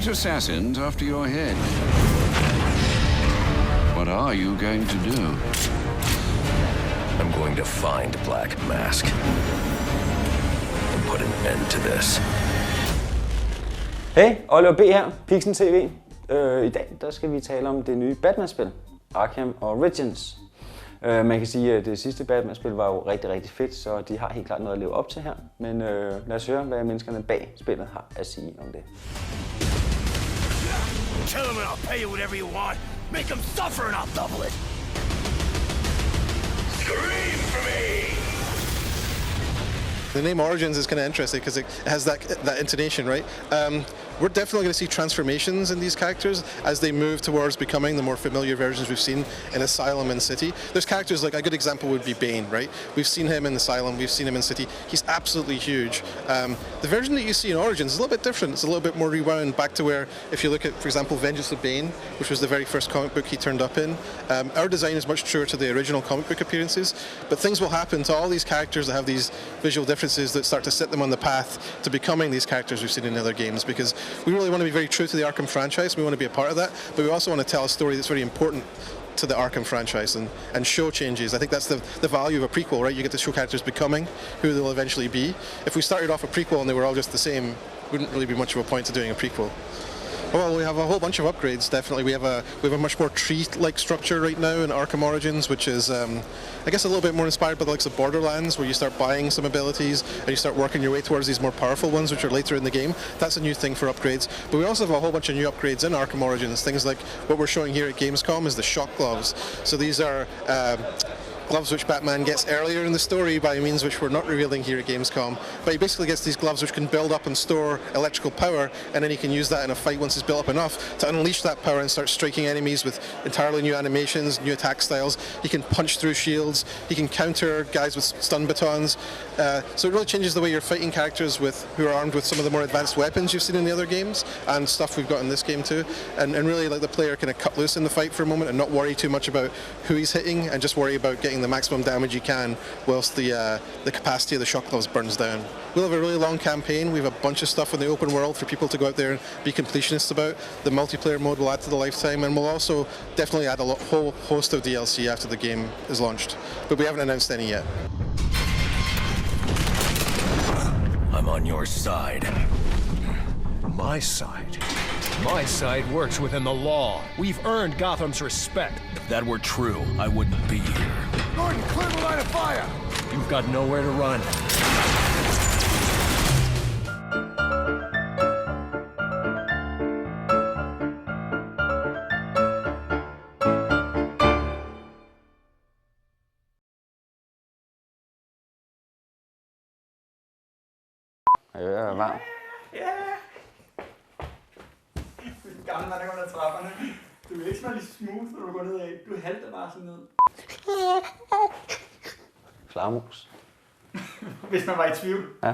8 assassins after your head. What are you going to do? I'm going to find Black Mask and put an end to this. Hey, Oliver B. her, Pixel.tv. I dag der skal vi tale om det nye Batman-spil, Arkham Origins. Man kan sige, at det sidste Batman-spil var jo rigtig fedt, så de har helt klart noget at leve op til her. Men lad os høre, hvad menneskerne bag spillet har at sige om det. Kill him and I'll pay you whatever you want. Make him suffer and I'll double it. Scream for me! The name Origins is kind of interesting because it has that intonation, right? We're definitely going to see transformations in these characters as they move towards becoming the more familiar versions we've seen in Asylum and City. There's characters like, a good example would be Bane, right? We've seen him in Asylum, we've seen him in City. He's absolutely huge. The version that you see in Origins is a little bit different. It's a little bit more rewound back to where, if you look at, for example, Vengeance of Bane, which was the very first comic book he turned up in, our design is much truer to the original comic book appearances, but things will happen to all these characters that have these visual differences that start to set them on the path to becoming these characters we've seen in other games, because we really want to be very true to the Arkham franchise. We want to be a part of that, but we also want to tell a story that's very important to the Arkham franchise and show changes. I think that's the value of a prequel, right? You get to show characters becoming who they'll eventually be. If we started off a prequel and they were all just the same, wouldn't really be much of a point to doing a prequel. Well, we have a whole bunch of upgrades, definitely. We have a much more tree-like structure right now in Arkham Origins, which is, I guess, a little bit more inspired by the likes of Borderlands, where you start buying some abilities and you start working your way towards these more powerful ones, which are later in the game. That's a new thing for upgrades. But we also have a whole bunch of new upgrades in Arkham Origins. Things like what we're showing here at gamescom is the shock gloves. So these are gloves which Batman gets earlier in the story by means which we're not revealing here at gamescom, but he basically gets these gloves which can build up and store electrical power, and then he can use that in a fight once it's built up enough to unleash that power and start striking enemies with entirely new animations, new attack styles. He can punch through shields, he can counter guys with stun batons, so it really changes the way you're fighting characters who are armed with some of the more advanced weapons you've seen in the other games, and stuff we've got in this game too, and really let the player kind of cut loose in the fight for a moment and not worry too much about who he's hitting, and just worry about getting the maximum damage you can whilst the capacity of the shock gloves burns down. We'll have a really long campaign. We have a bunch of stuff in the open world for people to go out there and be completionists about. The multiplayer mode will add to the lifetime, and we'll also definitely add a whole host of DLC after the game is launched. But we haven't announced any yet. I'm on your side. My side? My side works within the law. We've earned Gotham's respect. If that were true, I wouldn't be here. Gordon, clear the line of fire! You've got nowhere to run. Jeg er varm. Ja. Du er den gamle mand, der går ned ad trapperne. Du vil ikke smage lige smooth, når du går nedad. Du halter bare sådan ned. Flagermus. Hvis man var i tvivl. Ja.